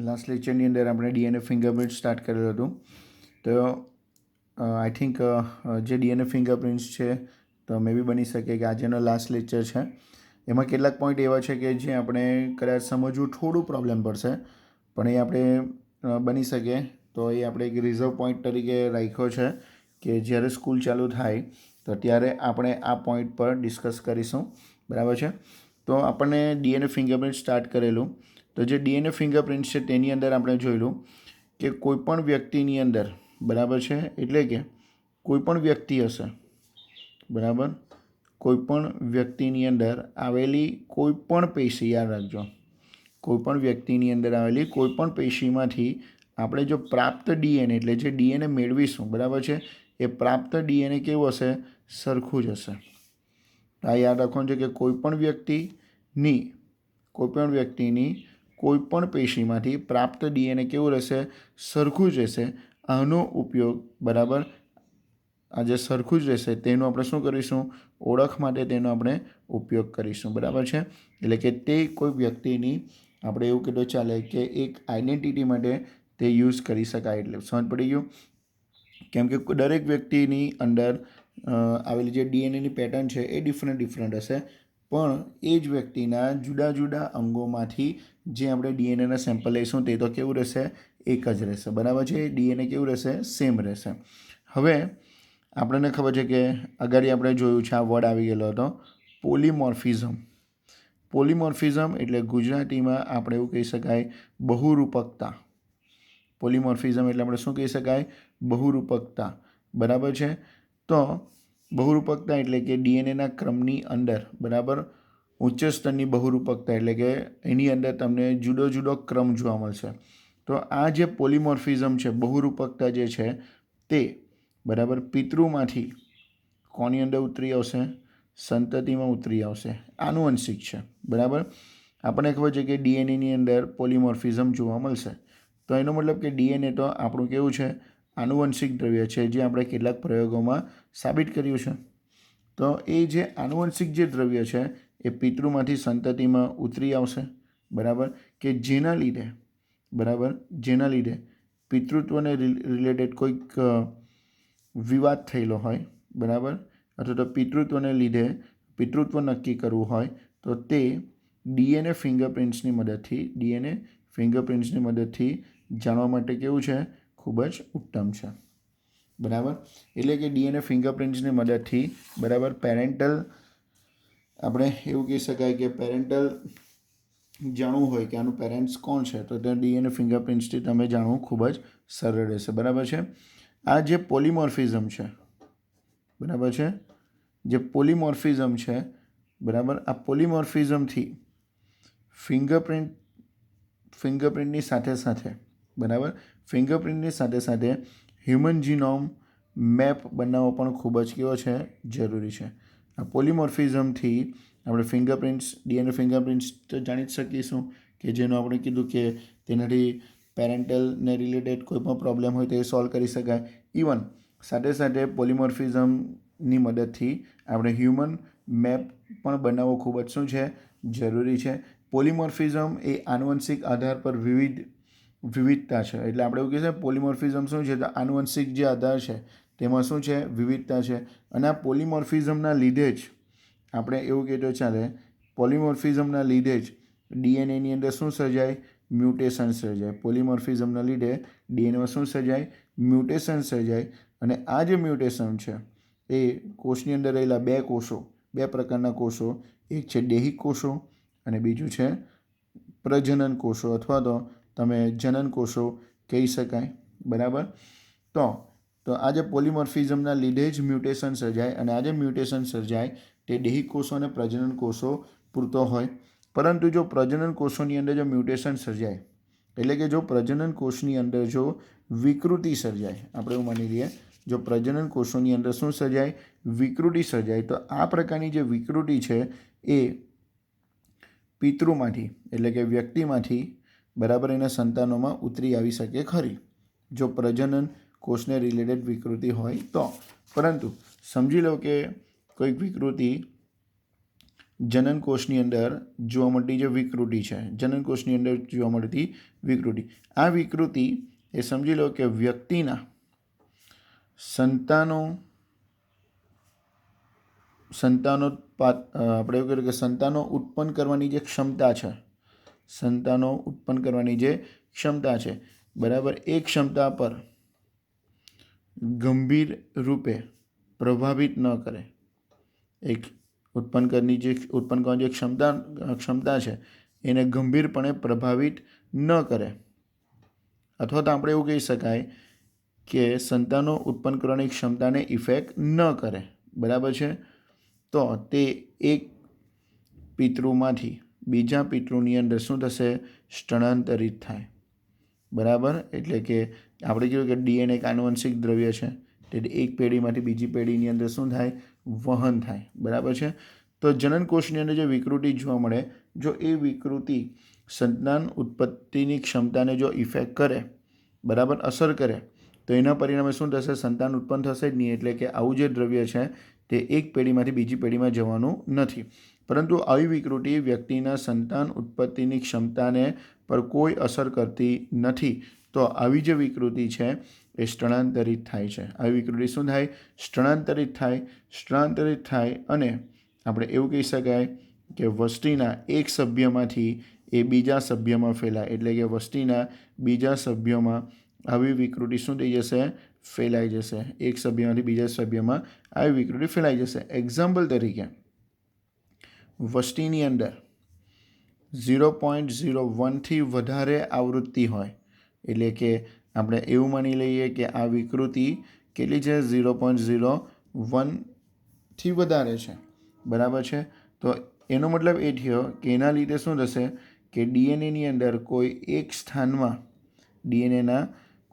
Last લેક્ચરની અંદર આપણે DNA fingerprint start કરેલું હતું. તો આઈ થિંક જે ડીએનએ ફિંગરપ્રિન્ટ્સ છે તો મે બી બની શકે કે આજનો લાસ્ટ લેક્ચર છે. એમાં કેટલાક પોઈન્ટ એવા છે કે જે આપણે કદાચ સમજવું થોડું પ્રોબ્લેમ પડશે, પણ એ આપણે બની શકે તો એ આપણે એક રિઝર્વ પોઈન્ટ તરીકે રાખ્યો છે કે જ્યારે સ્કૂલ ચાલુ થાય તો ત્યારે આપણે આ પોઈન્ટ પર ડિસ્કસ કરીશું. બરાબર છે. તો આપણને ડીએનએ ફિંગરપ્રિન્ટ સ્ટાર્ટ કરેલું. તો જે ડીએનએ ફિંગરપ્રિન્ટ છે તેની અંદર આપણે જોયેલું કે કોઈપણ વ્યક્તિની અંદર, બરાબર છે, એટલે કે કોઈપણ વ્યક્તિ હશે, બરાબર, કોઈપણ વ્યક્તિની અંદર આવેલી કોઈપણ પેશી, યાદ રાખજો, કોઈપણ વ્યક્તિની અંદર આવેલી કોઈપણ પેશીમાંથી આપણે જો પ્રાપ્ત ડીએનએ, એટલે જે ડીએનએ મેળવીશું, બરાબર છે, એ પ્રાપ્ત ડીએનએ કેવું હશે? સરખું જ હશે. આ યાદ રાખવાનું છે કે કોઈપણ વ્યક્તિની કોઈપણ પેશીમાંથી પ્રાપ્ત ડીએનએ કેવું રહેશે? સરખું જ રહેશે. આનો ઉપયોગ, બરાબર, આ જે સરખું જ રહેશે તેનું આપણે શું કરીશું? ઓળખ માટે તેનો આપણે ઉપયોગ કરીશું. બરાબર છે. એટલે કે તે કોઈ વ્યક્તિની આપણે એવું કીધું ચાલે કે એક આઈડેન્ટિટી માટે તે યુઝ કરી શકાય. એટલે સમજ પડી ગયું? કેમ કે દરેક વ્યક્તિની અંદર આવેલી જે ડીએનએની પેટર્ન છે એ ડિફરન્ટ હશે, પણ એ જ વ્યક્તિના જુદા જુદા અંગોમાંથી જે આપણે ડીએનએના સેમ્પલ લઈશું તે તો કેવું રહેશે? એક જ રહેશે. બરાબર છે. ડીએનએ કેવું રહેશે? સેમ રહેશે. હવે આપણને ખબર છે કે આગળ આપણે જોયું છે, આ વર્ડ આવી ગયેલો હતો, પોલીમોર્ફિઝમ. પોલીમોર્ફિઝમ એટલે ગુજરાતીમાં આપણે એવું કહી શકાય બહુરૂપકતા. પોલીમોર્ફિઝમ એટલે આપણે શું કહી શકાય? બહુરૂપકતા. બરાબર છે. તો બહુરૂપકતા એટલે કે ડીએનએના ક્રમની અંદર, બરાબર, ઉચ્ચ સ્તરની બહુરૂપકતા એટલે કે એની અંદર તમને જુદો જુદો ક્રમ જોવા મળશે. તો આ જે પોલીમોર્ફિઝમ છે, બહુરૂપકતા જે છે તે, બરાબર, પિતૃમાંથી કોની અંદર ઉતરી આવશે? સંતતિમાં ઉતરી આવશે. આનુવંશિક છે. બરાબર. આપણને ખબર છે કે ડીએનએની અંદર પોલીમોર્ફિઝમ જોવા મળશે. તો એનો મતલબ કે ડીએનએ તો આપણું કેવું છે? આનુવંશિક દ્રવ્ય છે, જે આપણે કેટલાક પ્રયોગોમાં સાબિત કર્યું છે. તો એ જે આનુવંશિક જે દ્રવ્ય છે એ પિતૃમાંથી સંતતિમાં ઉતરી આવશે. બરાબર. કે જેના લીધે, બરાબર, જેના લીધે પિતૃત્વને રિલેટેડ કોઈક વિવાદ થયેલો હોય, બરાબર, અથવા તો પિતૃત્વને લીધે પિતૃત્વ નક્કી કરવું હોય તો તે ડીએનએ ફિંગરપ્રિન્ટ્સની મદદથી જાણવા માટે કેવું છે? ખૂબ જ ઉત્તમ છે. બરાબર. એટલે કે ડીએનએ ફિંગરપ્રિન્ટ્સની મદદથી, બરાબર, પેરેન્ટલ, આપણે એવું કહી શકાય કે પેરેન્ટલ જાણવું હોય કે આનું પેરેન્ટ્સ કોણ છે તો તે ડીએનએ ફિંગરપ્રિન્ટ્સથી તમે જાણવું ખૂબ જ સરળ રહેશે. બરાબર છે. આ જે પોલીમોર્ફિઝમ છે, બરાબર છે, જે પોલીમોર્ફિઝમ છે, બરાબર, આ પોલીમોર્ફિઝમથી ફિંગરપ્રિન્ટની સાથે સાથે, બરાબર, ફિંગરપ્રિન્ટની સાથે સાથે હ્યુમન જીનોમ મેપ બનાવવો પણ ખૂબ જ કેવો છે? જરૂરી છે. આ પોલીમોર્ફિઝમથી આપણે ડીએનએ ફિંગરપ્રિન્ટ્સ તો જાણી જ શકીશું કે જેનું આપણે કીધું કે તેનાથી પેરેન્ટલને રિલેટેડ કોઈ પણ પ્રોબ્લેમ હોય તો એ સોલ્વ કરી શકાય. ઇવન સાથે સાથે પોલીમોર્ફિઝમની મદદથી આપણે હ્યુમન મેપ પણ બનાવવો ખૂબ જ શું છે? જરૂરી છે. પોલીમોર્ફિઝમ એ આનુવંશિક આધાર પર વિવિધતા છે. એટલે આપણે એવું કહીએ પોલીમોર્ફિઝમ શું છે? તો આનુવંશિક જે આધાર છે તેમાં શું છે? વિવિધતા છે. અને આ પોલીમોર્ફિઝમના લીધે જ આપણે એવું કહીએ તો ચાલે, પોલીમોર્ફિઝમના લીધે જ ડીએનએની અંદર શું સર્જાય? મ્યુટેશન સર્જાય. પોલીમોર્ફિઝમના લીધે ડીએનએમાં શું સર્જાય? મ્યુટેશન સર્જાય. અને આ જે મ્યુટેશન છે એ કોષની અંદર રહેલા બે પ્રકારના કોષો, એક છે દેહિક કોષો અને બીજું છે પ્રજનન કોષો, અથવા તો તમે જનન કોષો કહી શકાય. બરાબર. તો આ જે પોલીમોર્ફિઝમના લીધે જ મ્યુટેશન સર્જાય, અને આ જે મ્યુટેશન સર્જાય તે દેહિક કોષો અને પ્રજનન કોષો પૂરતો હોય. પરંતુ જો પ્રજનન કોષોની અંદર જો મ્યુટેશન સર્જાય, એટલે કે જો પ્રજનન કોષની અંદર જો વિકૃતિ સર્જાય, આપણે એવું માની લઈએ, જો પ્રજનન કોષોની અંદર શું સર્જાય? વિકૃતિ સર્જાય. તો આ પ્રકારની જે વિકૃતિ છે એ પિતૃમાંથી, એટલે કે વ્યક્તિમાંથી, બરાબર, એના સંતાનોમાં ઉતરી આવી શકે ખરી, જો પ્રજનન કોષને રિલેટેડ વિકૃતિ હોય તો. પરંતુ સમજી લો કે કોઈક વિકૃતિ જનનકોષની અંદર જોવા મળતી જે વિકૃતિ છે, જનનકોષની અંદર જોવા મળતી વિકૃતિ, આ વિકૃતિ એ સમજી લો કે વ્યક્તિના સંતાનો આપણે એવું કહીએ કે સંતાનો ઉત્પન્ન કરવાની જે ક્ષમતા છે, સંતાનો ઉત્પન્ન કરવાની જે ક્ષમતા છે, બરાબર, એ ક્ષમતા પર ગંભીર રૂપે પ્રભાવિત ન કરે. એક ઉત્પન્ન કરવાની જે ક્ષમતા છે એને ગંભીરપણે પ્રભાવિત ન કરે, અથવા તો આપણે એવું કહી શકાય કે સંતાનો ઉત્પન્ન કરવાની ક્ષમતાને ઇફેક્ટ ન કરે, બરાબર છે. તો તે એક પિતૃમાંથી બીજા પિતૃની અંદર શું થશે? સ્થળાંતરિત થાય, બરાબર. એટલે કે આપણે કીધું કે ડીએનએ એક આનુવંશિક દ્રવ્ય છે, તેથી એક પેઢીમાંથી બીજી પેઢીની અંદર શું થાય? વહન થાય, બરાબર છે. તો જનનકોષની અંદર જે વિકૃતિ જોવા મળે, જો એ વિકૃતિ સંતાન ઉત્પત્તિની ક્ષમતાને જો ઇફેક્ટ કરે, બરાબર, અસર કરે, તો એના પરિણામે શું થશે? સંતાન ઉત્પન્ન થશે જ નહીં. એટલે કે આવું જે દ્રવ્ય છે તે એક પેઢીમાંથી બીજી પેઢીમાં જવાનું નથી. પરંતુ આવી વિકૃતિ વ્યક્તિના સંતાન ઉત્પત્તિની ક્ષમતાને પર કોઈ અસર કરતી નથી. તો આવી જે વિકૃતિ છે એ સ્થળાંતરિત થાય છે. આવી વિકૃતિ શું થાય? સ્થળાંતરિત થાય અને આપણે એવું કહી શકાય કે વસ્તીના એક સભ્યમાંથી એ બીજા સભ્યમાં ફેલાય. એટલે કે વસ્તીના બીજા સભ્યોમાં આવી વિકૃતિ શું થઈ જશે? ફેલાઈ જશે. એક સભ્યમાંથી બીજા સભ્યમાં આવી વિકૃતિ ફેલાઈ જશે. એક્ઝામ્પલ તરીકે વસ્તીની અંદર 0.01થી વધારે આવૃત્તિ હોય, એટલે કે આપણે એવું માની લઈએ કે આ વિકૃતિ કેટલી છે? 0.01થી વધારે છે, બરાબર છે. તો એનો મતલબ એ થયો કે એના લીધે શું થશે કે ડીએનએની અંદર કોઈ એક સ્થાનમાં, ડીએનએના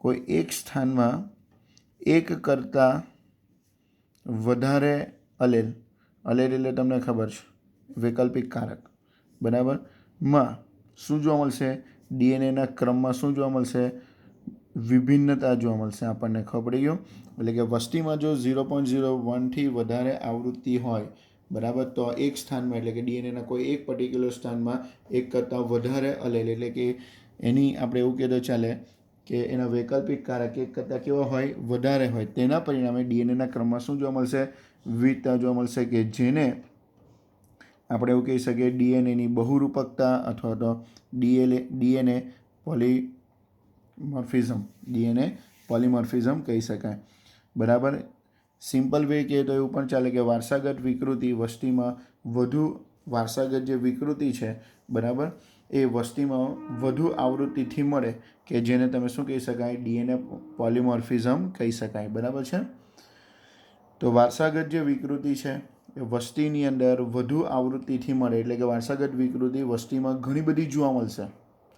કોઈ એક સ્થાનમાં એક કરતાં વધારે અલેલ એટલે તમને ખબર છે વૈકલ્પિક કારક, બરાબર, માં શું જોવા મળશે? ડીએનએના ક્રમમાં શું જોવા મળશે? વિભિન્નતા જોવા મળશે. આપણને ખબર પડી ગયું. એટલે કે વસ્તીમાં જો 0.01થી વધારે આવૃત્તિ હોય, બરાબર, તો એક સ્થાનમાં, એટલે કે ડીએનએના કોઈ એક પર્ટિક્યુલર સ્થાનમાં એક કરતાં વધારે અલેલ, એટલે કે એની આપણે એવું કહીએ તો ચાલે કે એના વૈકલ્પિક કારક એક કરતાં કેવા હોય? વધારે હોય. તેના પરિણામે ડીએનએના ક્રમમાં શું જોવા મળશે? વિવિધતા જોવા મળશે, કે જેને આપણે એવું કહી શકીએ ડીએનએની બહુરૂપકતા અથવા તો ડીએનએ પોલિમોર્ફિઝમ કહી શકાય, બરાબર. સિમ્પલ વે કહીએ તો એવું પણ ચાલે કે વારસાગત વિકૃતિ વસ્તીમાં વધુ, વારસાગત જે વિકૃતિ છે, બરાબર, એ વસ્તીમાં વધુ આવૃત્તિથી મળે, કે જેને તમે શું કહી શકાય? ડીએનએ પોલિમોર્ફિઝમ કહી શકાય, બરાબર છે. તો વારસાગત જે વિકૃતિ છે એ વસ્તીની અંદર વધુ આવૃત્તિથી મળે, એટલે કે વારસાગત વિકૃતિ વસ્તીમાં ઘણી બધી જોવા મળશે,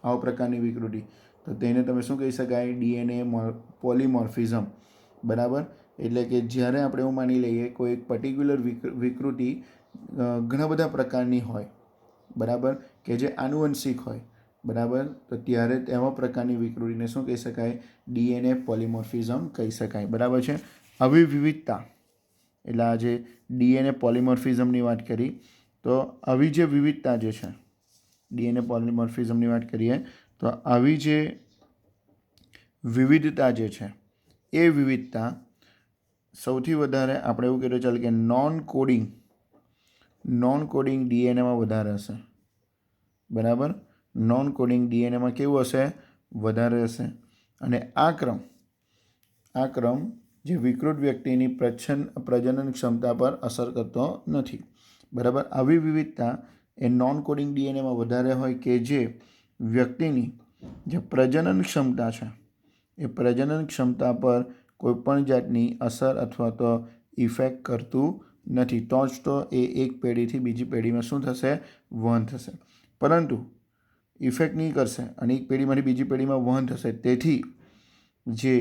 આવા પ્રકારની વિકૃતિ, તો તેને તમે શું કહી શકાય? ડીએનએ પોલિમોર્ફિઝમ, બરાબર. એટલે કે જ્યારે આપણે એવું માની લઈએ કોઈ એક પર્ટિક્યુલર વિકૃતિ ઘણા બધા પ્રકારની હોય, બરાબર, કે જે આનુવંશિક હોય, બરાબર, તો ત્યારે તેવા પ્રકારની વિકૃતિને શું કહી શકાય? ડીએનએ પોલિમોર્ફિઝમ કહી શકાય, બરાબર છે. આવી વિવિધતા, એટલે આજે ડીએનએ પોલિમોર્ફિઝમની વાત કરી, તો આવી જે વિવિધતા જે છે, ડીએનએ પોલિમોર્ફિઝમની વાત કરીએ તો આવી જે વિવિધતા જે છે એ વિવિધતા સૌથી વધારે આપણે એવું કહીએ ચાલે કે નોન કોડિંગ ડીએનએમાં વધારે હશે, બરાબર. નોન કોડિંગ ડીએનએમાં કેવું હશે? વધારે હશે. અને આ ક્રમ જે વિકૃત વ્યક્તિની પ્રજનન ક્ષમતા પર અસર કરતો નથી, બરાબર. આવી વિવિધતા એ નોન કોડિંગ ડીએનએમાં વધારે હોય, કે જે વ્યક્તિની જે પ્રજનન ક્ષમતા છે એ પ્રજનન ક્ષમતા પર કોઈપણ જાતની અસર અથવા તો ઇફેક્ટ કરતું નથી. તો જ તો એ એક પેઢીથી બીજી પેઢીમાં શું થશે? વહન થશે. પરંતુ ઇફેક્ટ નહીં કરશે અને એક પેઢીમાંથી બીજી પેઢીમાં વહન થશે. તેથી જે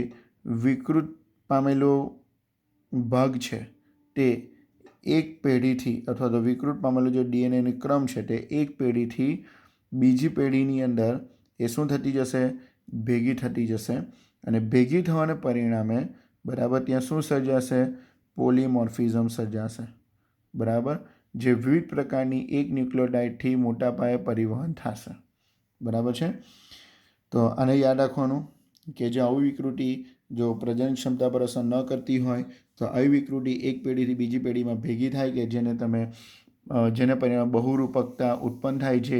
વિકૃત પામેલો ભાગ છે તે એક પેઢીથી, અથવા તો વિકૃત પામેલો જે ડીએનએનો ક્રમ છે તે એક પેઢીથી બીજી પેઢીની અંદર એ શું થતી જશે? ભેગી થતી જશે. અને ભેગી થવાને પરિણામે, બરાબર, ત્યાં શું સર્જાશે? પોલિમોર્ફિઝમ સર્જાશે, બરાબર. જે વિવિધ પ્રકારની એક ન્યુક્લિયોટાઇડથી મોટા પાયે પરિવહન થશે. બરાબર છે. તો આને યાદ રાખવાનું કે જે આવી વિકૃતિ જો પ્રજનન ક્ષમતા પર અસર ન કરતી હોય તો આવી વિકૃતિ એક પેઢીથી બીજી પેઢીમાં ભેગી થાય કે જેને પરિણામે બહુરૂપકતા ઉત્પન્ન થાય છે.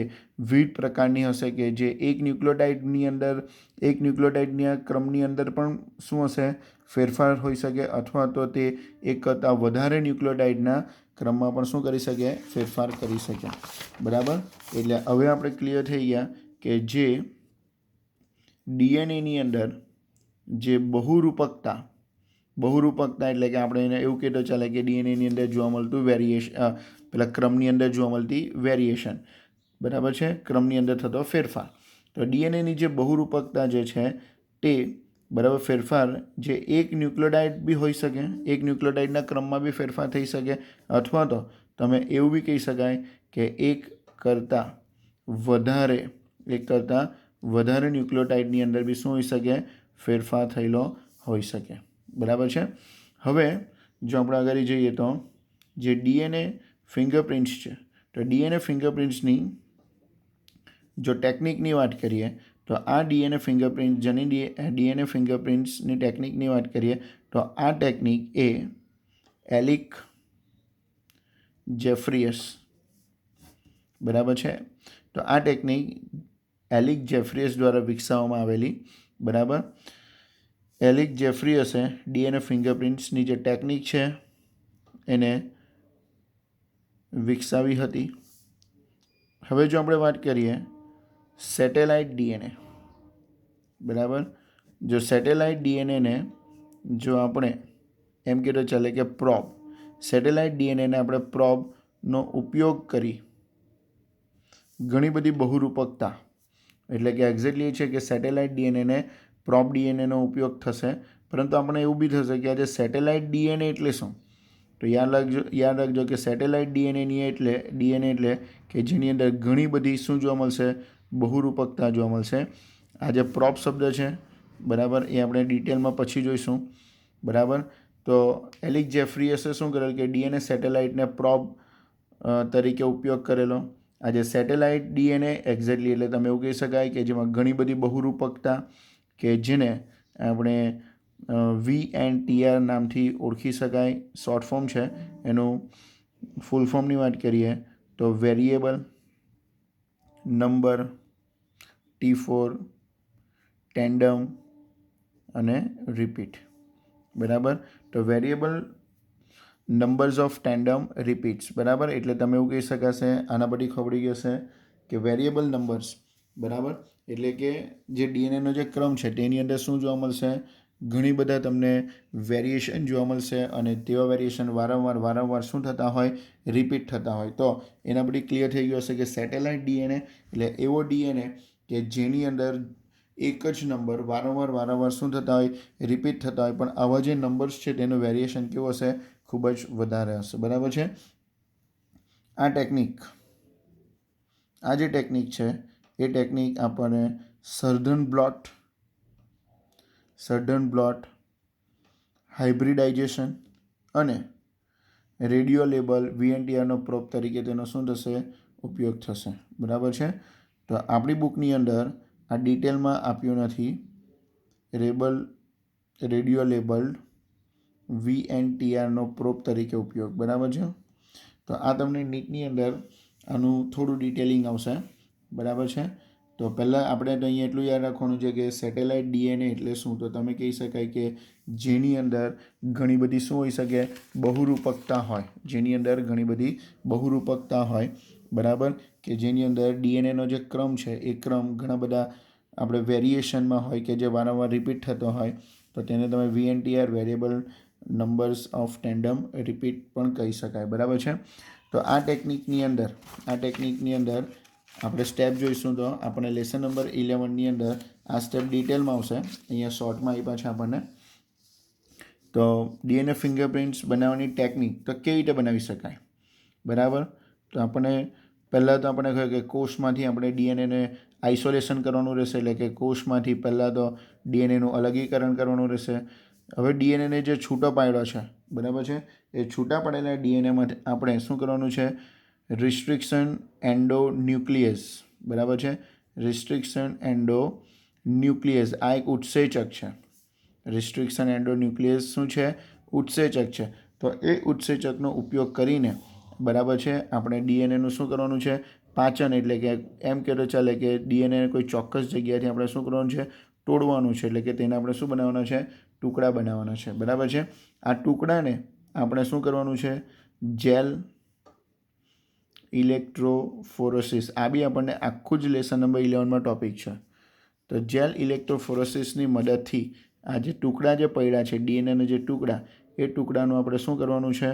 વિવિધ પ્રકારની હશે કે જે એક ન્યુક્લિયોટાઇડની ક્રમની અંદર પણ શું હશે, ફેરફાર હોઈ શકે, અથવા તો તે એક કરતાં વધારે ન્યુક્લિયોટાઇડના ક્રમમાં પણ શું કરી શકે, ફેરફાર કરી શકે. બરાબર. એટલે હવે આપણે ક્લિયર થઈ ગયા કે જે ડીએનએની અંદર જે બહુરૂપકતા એટલે કે આપણે એને એવું કહેતો ચાલે કે ડીએનએની અંદર જોવા મળતું વેરિએશન, પેલા ક્રમની અંદર જોવા મળતી વેરિએશન. બરાબર છે, ક્રમની અંદર થતો ફેરફાર. તો ડીએનએની જે બહુરૂપકતા જે છે તે બરાબર ફેરફાર જે એક ન્યુક્લિયોટાઇડ બી હોઈ શકે, એક ન્યુક્લિયોટાઇડના ક્રમમાં બી ફેરફાર થઈ શકે, અથવા તો તમે એવું બી કહી શકાય કે એક કરતાં વધારે ન્યુક્લિયોટાઇડની અંદર બી શું હોઈ શકે, ફેરફાર થયેલો હોઈ શકે. બરાબર છે. હવે જો આપણે આગળ જઈએ તો જે ડીએનએ ફિંગરપ્રિન્ટ્સ છે, તો ડીએનએ ફિંગરપ્રિન્ટ્સની જો ટેકનિકની વાત કરીએ તો આ ડીએનએ ફિંગરપ્રિન્ટ્સની ટેકનિકની વાત કરીએ તો આ ટેકનિક એ એલિક જેફરીયસ, બરાબર છે. તો આ ટેકનિક એલિક જેફરીયસ દ્વારા વિકસાવવામાં આવેલી. બરાબર. એલિક જેફરીયસે ડીએનએ ફિંગરપ્રિન્ટ્સની જે ટેકનિક છે એને વિકસાવી હતી. હવે જો આપણે વાત કરીએ સેટેલાઇટ ડીએનએ, બરાબર. જો સેટેલાઇટ ડીએનએને જો આપણે એમ કહેતો ચાલે કે સેટેલાઇટ ડીએનએને આપણે પ્રોબનો ઉપયોગ કરી ઘણી બધી બહુરૂપકતા, એટલે કે એક્ઝેક્ટલી છે કે સેટેલાઇટ ડીએનએને પ્રોબ ડીએનએનો ઉપયોગ થશે, પરંતુ આપણે એવું બી થશે કે આજે સેટેલાઇટ ડીએનએ એટલે શું? તો યાદ રાખજો કે સેટેલાઇટ ડીએનએ એટલે કે જેની અંદર ઘણી બધી શું જોવા મળશે, બહુરૂપકતા જોવા મળશે. આ જે પ્રોબ શબ્દ છે, બરાબર, એ આપણે ડિટેલમાં પછી જોઈશું. બરાબર. તો એલિક જેફરીયસે શું કરેલ કે ડીએનએ સેટેલાઇટને પ્રોબ તરીકે ઉપયોગ કરેલો. આ જે સેટેલાઇટ ડીએનએ એક્ઝેક્ટલી એટલે તમે એવું કહી શકાય કે જેમાં ઘણી બધી બહુરૂપકતા કે જેને આપણે VNTR નામથી ઓળખી શકાય, શોર્ટ ફોર્મ છે. એનું ફૂલ ફોર્મની વાત કરીએ તો વેરિયેબલ નંબર T4 ટેન્ડમ અને રિપીટ. બરાબર. તો variable numbers of tandem repeats. બરાબર. એટલે તમે એવું કહી શકાશે, આના પરથી ખબર પડી જશે કે વેરિયેબલ નંબર્સ, બરાબર, એટલે કે જે ડીએનએનો જે ક્રમ છે તેની અંદર શું જોવા મળશે, ઘણી બધા તમને વેરિએશન જોવા મળશે, અને તેવા વેરિએશન વારંવાર શું થતા હોય, રિપીટ થતા હોય. તો એના પરથી ક્લિયર થઈ ગયું હશે કે સેટેલાઇટ ડીએનએ એટલે એવો ડીએનએ કે જેની અંદર એક જ નંબર વારંવાર શું થતા હોય, રિપીટ થતા હોય, પણ આવા જે નંબર્સ છે તેનું વેરિએશન કેવું હશે, ખૂબ જ વધારે હશે. બરાબર છે. આ જે ટેકનિક છે એ ટેકનિક આપણને સધર્ન બ્લોટ હાઇબ્રિડાઇઝેશન અને રેડિયો લેબલ VNTRનો પ્રોબ તરીકે તેનો શું થશે, ઉપયોગ થશે. બરાબર છે. તો આપણી બુકની અંદર આ ડિટેલમાં આપ્યું નથી. રેડિયો લેબલ્ડ VNTRનો પ્રોબ તરીકે ઉપયોગ. બરાબર છે. તો આ તમને નીટની અંદર આનું થોડું ડિટેલિંગ આવશે. બરાબર છે. તો પહેલાં આપણે તો અહીંયા એટલું યાદ રાખવાનું છે કે સેટેલાઇટ ડીએનએ એટલે શું, તો તમે કહી શકાય કે જેની અંદર ઘણી બધી શું હોઈ શકે, બહુરૂપકતા હોય, જેની અંદર ઘણી બધી બહુરૂપકતા હોય. બરાબર. કે જેની અંદર ડીએનએનો જે ક્રમ છે એ ક્રમ ઘણા બધા આપણે વેરિએશનમાં હોય કે જે વારંવાર રિપીટ થતો હોય, તો તેને તમે VNTR variable numbers of tandem repeat પણ કહી શકાય. બરાબર છે. તો આ ટેકનિકની અંદર આપણે સ્ટેપ જોઈશું. તો આપણે લેસન નંબર 11ની અંદર આ સ્ટેપ ડિટેલમાં આવશે. અહીંયા શોર્ટમાં આપ્યા છે આપણને. તો ડીએનએ ફિંગરપ્રિન્ટ્સ બનાવવાની ટેકનિક તો કેવી રીતે બનાવી શકાય. બરાબર. તો પહેલાં તો આપણે કહ્યું કે કોષમાંથી આપણે ડીએનએને આઇસોલેશન કરવાનું રહેશે, એટલે કે કોષમાંથી પહેલાં તો ડીએનએનું અલગીકરણ કરવાનું રહેશે. હવે ડીએનએને જે છૂટો પાડ્યો છે, બરાબર છે, એ છૂટા પડેલા ડીએનએમાં આપણે શું કરવાનું છે? રિસ્ટ્રિક્શન એન્ડોન્યુક્લિયસ, બરાબર છે, રિસ્ટ્રિક્શન એન્ડોન્યુક્લિયસ આ એક ઉત્સેચક છે. રિસ્ટ્રિક્શન એન્ડોન્યુક્લિયસ શું છે? ઉત્સેચક છે. તો એ ઉત્સેચકનો ઉપયોગ કરીને, બરાબર છે, આપણે ડીએનએનું શું કરવાનું છે? પાચન, એટલે કે એમ કહેતો ચાલે કે ડીએનએ કોઈ ચોક્કસ જગ્યાથી આપણે શું કરવાનું છે? તોડવાનું છે, એટલે કે તેને આપણે શું બનાવવાના છે? ટુકડા બનાવવાના છે, બરાબર છે. આ ટુકડાને આપણે શું કરવાનું છે? જેલ ઇલેક્ટ્રોફોરેસિસ, આ બી આપણને આખું જ લેસન નંબર 11માં ટોપિક છે. તો જેલ ઇલેક્ટ્રોફોરેસિસની મદદથી આ જે ટુકડા જે પડ્યા છે, ડીએનએના જે ટુકડા, એ ટુકડાનું આપણે શું કરવાનું છે?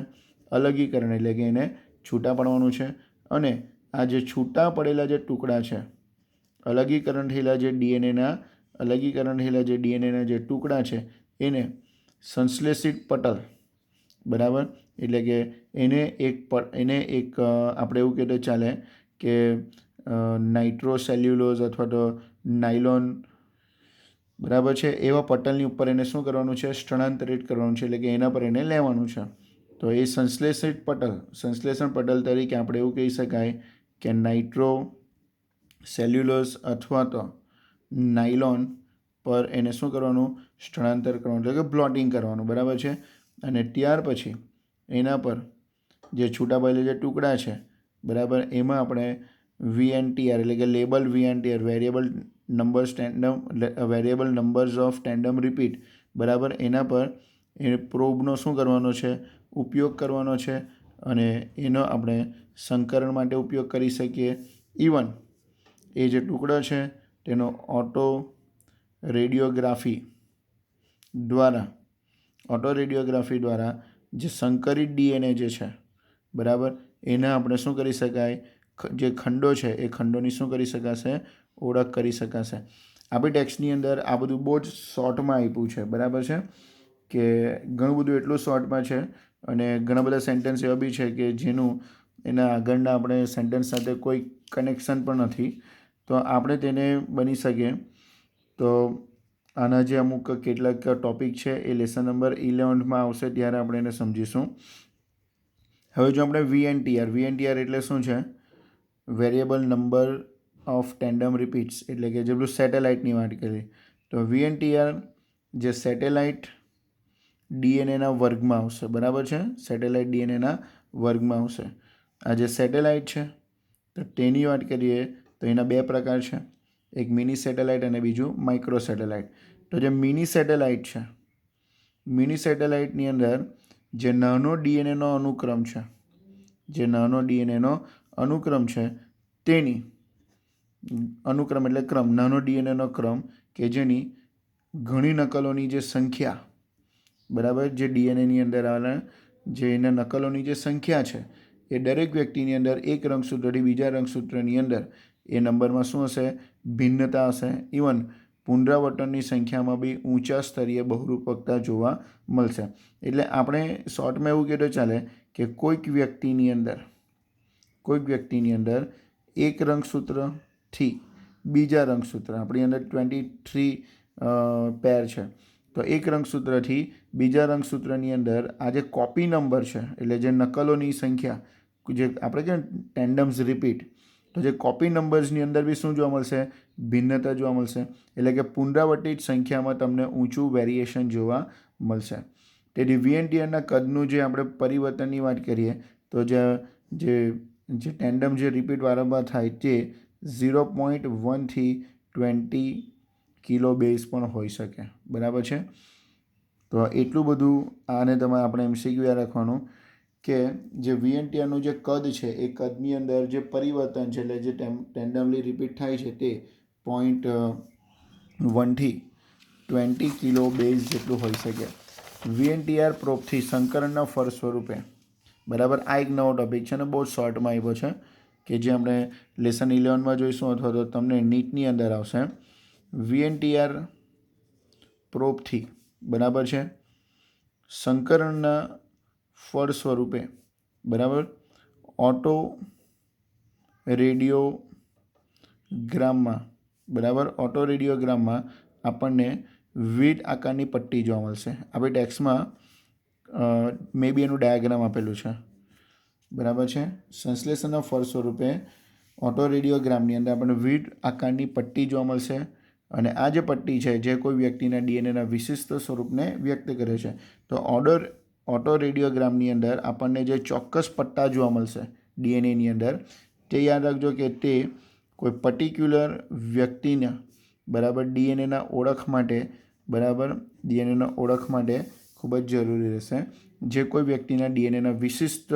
અલગીકરણ, એટલે કે એને છૂટા પાડવાનું છે. અને આ જે છૂટા પડેલા જે ટુકડા છે, અલગીકરણ થયેલા જે ડીએનએના જે ટુકડા છે, એને સંશ્લેષિત પટલ, બરાબર, એટલે કે એને એક આપણે એવું કહેતો ચાલે કે નાઇટ્રોસેલ્યુલોઝ અથવા તો નાયલોન, બરાબર છે, એવા પટલની ઉપર એને શું કરવાનું છે? સ્થળાંતરિત કરવાનું છે, એટલે કે એના પર એને લેવાનું છે. તો એ સંશ્લેષણ પટલ તરીકે આપણે એવું કહી શકાય કે નાઇટ્રોસેલ્યુલોઝ અથવા તો નાયલોન પર એને શું કરવાનું? સ્થળાંતર કરવાનું, એટલે કે બ્લોટિંગ કરવાનું, બરાબર છે. અને ત્યાર પછી એના પર જે છૂટા પડેલા જે ટુકડા છે, બરાબર, એમાં આપણે વીએનટીઆર, એટલે કે label VNTR, variable numbers of tandem repeat, બરાબર, એના પર એ પ્રોબનો શું કરવાનો છે? ઉપયોગ કરવાનો છે. અને એનો આપણે સંકરણ માટે ઉપયોગ કરી શકીએ. ઇવન એ જે ટુકડો છે તેનો ઓટો રેડિયોગ્રાફી દ્વારા જે સંકરિત ડીએનએ જે છે, બરાબર, એના આપણે શું કરી શકાય? જે ખંડો છે એ ખંડોની શું કરી શકાશે? ઓળખ કરી શકાશે. આપણી ટેક્સ્ટની અંદર આ બધું બહુ જ શોર્ટમાં આપ્યું છે, બરાબર છે, કે ઘણું બધું એટલું શોર્ટમાં છે. અને ઘણા બધા સેન્ટેન્સ એવા બી છે કે જેનું એના આગળના આપણે સેન્ટેન્સ સાથે કોઈ કનેક્શન પણ નથી. તો આપણે તેને બની શકે તો આના જે અમુક કેટલાક ટોપિક છે એ લેસન નંબર 11માં આવશે ત્યારે આપણે એને સમજીશું. હવે જો આપણે વીએનટીઆર એટલે શું છે? Variable number of tandem repeats, એટલે કે જે પેલું સેટેલાઇટની વાત કરીએ તો વીએનટીઆર જે સેટેલાઇટ ડીએનએના વર્ગમાં આવશે, બરાબર છે, સેટેલાઇટ ડીએનએના વર્ગમાં આવશે. આ જે સેટેલાઇટ છે તો તેની વાત કરીએ તો એના બે પ્રકાર છે, એક મિની સેટેલાઇટ અને બીજું માઇક્રો સેટેલાઇટ. તો જે મિની સેટેલાઇટ છે, મિની સેટેલાઇટની અંદર જે નાનો ડીએનએનો અનુક્રમ છે, તેની અનુક્રમ એટલે ક્રમ, નાનો ડીએનએનો ક્રમ કે જેની ઘણી નકલોની જે સંખ્યા, બરાબર, જે ડીએનએની અંદર આવેલા જે એના નકલોની જે સંખ્યા છે એ દરેક વ્યક્તિની અંદર એક રંગસૂત્રથી બીજા રંગસૂત્રની અંદર એ નંબરમાં શું હશે? ભિન્નતા હશે. ઇવન પુનરાવર્તનની સંખ્યામાં બી ઊંચા સ્તરીય બહુરૂપકતા જોવા મળશે. એટલે આપણે શોર્ટમાં એવું કહેતો ચાલે કે કોઈક વ્યક્તિની અંદર એક રંગસૂત્રથી બીજા રંગસૂત્ર, આપણી અંદર 23 પેર છે, તો એક રંગસૂત્રથી બીજા રંગસૂત્રની અંદર આ જે કોપી નંબર છે, એટલે જે નકલોની સંખ્યા, જે આપણે કહીએ ટેન્ડમ્સ રિપીટ, તો જે કોપી નંબર્સની અંદર બી શું જોવા મળશે? ભિન્નતા જોવા મળશે. એટલે કે પુનરાવર્તિત સંખ્યામાં તમને ઊંચું વેરિએશન જોવા મળશે. તેથી વીએનટીઆરના કદનું જે આપણે પરિવર્તનની વાત કરીએ તો જે ટેન્ડમ જે રિપીટ વારંવાર થાય તે 0.1 થી 20 કિલો બેઝ પણ હોઈ શકે, બરાબર છે. તો એટલું બધું આને તમારે આપણે એમસીક્યુ યાદ રાખવાનું કે જે વીએનટીઆરનું જે કદ છે એ કદની અંદર જે પરિવર્તન છે, એટલે જે ટેન્ડમલી રિપીટ થાય છે તે 0.1 થી 20 કિલો બેઝ જેટલું હોઈ શકે. વીએનટીઆર પ્રોબથી સંકરણના ફળ સ્વરૂપે, બરાબર, આ એક નવો ટોપિક છે અને બહુ શોર્ટમાં આવ્યો છે કે જે આપણે લેસન 11માં જોઈશું અથવા તો તમને નીટની અંદર આવશે. વીએનટીઆર પ્રોબથી, બરાબર છે, સંકરણના ફળ સ્વરૂપે, બરાબર, ઓટો રેડિયોગ્રામમાં આપણને વિવિધ આકારની પટ્ટી જોવા મળશે. આપણે ટેક્સ્ટમાં મે બી એનું ડાયાગ્રામ આપેલું છે, બરાબર છે. સંશ્લેષણના ફળ સ્વરૂપે ઓટો રેડિયોગ્રામની અંદર આપણને વિવિધ આકારની પટ્ટી જોવા મળશે અને આ જે પટ્ટી છે જે કોઈ વ્યક્તિના ડીએનએના વિશિષ્ટ સ્વરૂપને વ્યક્ત કરે છે. તો ઓટો રેડિયોગ્રામની અંદર આપણને જે ચોક્કસ પટ્ટા જોવા મળશે ડીએનએની અંદર, તે યાદ રાખજો કે તે કોઈ પર્ટિક્યુલર વ્યક્તિના બરાબર ડીએનએના ઓળખ માટે ખૂબ જ જરૂરી રહેશે. જે કોઈ વ્યક્તિના ડીએનએના વિશિષ્ટ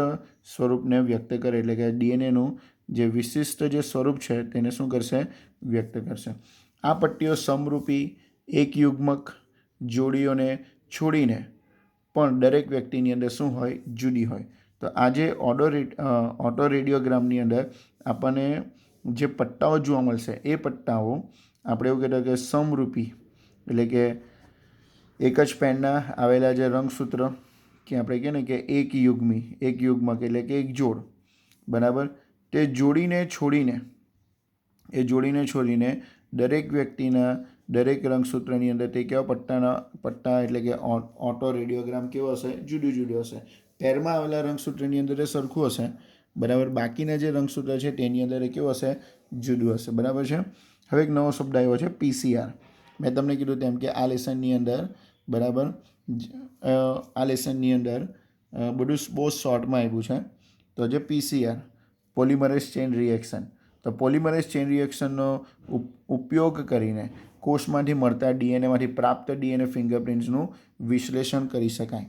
સ્વરૂપને વ્યક્ત કરે, એટલે કે ડીએનએનું જે વિશિષ્ટ જે સ્વરૂપ છે તેને શું કરશે? વ્યક્ત કરશે. આ પટ્ટીઓ સમરૂપી એક યુગ્મક જોડીઓને છોડીને પણ દરેક વ્યક્તિની અંદર શું હોય? જુદી હોય. તો આ જે ઓટો રેડિયોગ્રામની અંદર આપણને જે પટ્ટાઓ જોવા મળશે એ પટ્ટાઓ આપણે એવું કહેતા કે સમરૂપી, એટલે કે એક જ પેનના આવેલા જે રંગસૂત્ર કે આપણે કહીએ ને કે એક યુગ્મક એટલે કે એક જોડ, બરાબર, તે જોડીને છોડીને દરેક વ્યક્તિના દરેક રંગસૂત્રની અંદર તે કેવા પટ્ટા એટલે કે ઓટો રેડિયોગ્રામ કેવો હશે? જુદું જુદું હશે. પેરમાં આવેલા રંગસૂત્રની અંદર એ સરખું હશે, બરાબર. બાકીના જે રંગસૂત્ર છે તેની અંદર એ કેવું હશે? જુદું હશે, બરાબર છે. હવે એક નવો શબ્દ આવ્યો છે પીસીઆર. મેં તમને કીધું તેમ કે આ લેસનની અંદર બરાબર બધું બહુ શોર્ટમાં આવ્યું છે. તો જે પીસીઆર પોલિમરેઝ ચેઇન રિએક્શન, તો પોલિમરેઝ ચેઇન રિએક્શનનો ઉપયોગ કરીને કોષમાંથી મળતા ડીએનએમાંથી પ્રાપ્ત ડીએનએ ફિંગરપ્રિન્ટ્સનું વિશ્લેષણ કરી શકાય,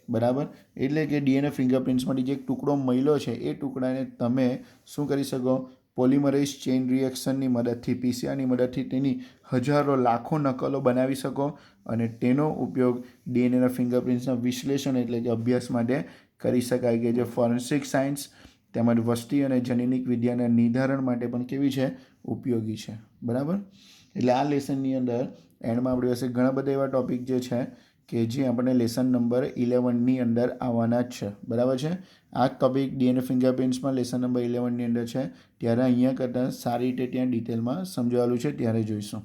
બરાબર. એટલે કે ડીએનએ ફિંગરપ્રિન્ટ્સમાંથી જે એક ટુકડો મળ્યો છે એ ટુકડાને તમે શું કરી શકો? પોલિમરેઝ ચેઇન રિએક્શનની મદદથી, પીસીઆરની મદદથી તેની હજારો લાખો નકલો બનાવી શકો અને તેનો ઉપયોગ ડીએનએના ફિંગરપ્રિન્ટ્સના વિશ્લેષણ એટલે કે અભ્યાસ માટે કરી શકાય, કે જે ફોરેન્સિક સાયન્સ તેમજ વસ્તી અને જનીનિક વિદ્યાના નિર્ધારણ માટે પણ કેવી છે? ઉપયોગી છે, બરાબર. એટલે આ લેસનની અંદર એન્ડમાં આપણી પાસે ઘણા બધા એવા ટૉપિક જે છે કે જે આપણે લેસન નંબર 11ની અંદર આવવાના જ છે, બરાબર છે. આ ટૉપિક ડીએનએ ફિંગરપ્રિન્ટ્સમાં લેસન નંબર 11ની અંદર છે, ત્યારે અહીંયા કરતાં સારી રીતે ત્યાં ડિટેલમાં સમજાવેલું છે, ત્યારે જોઈશું.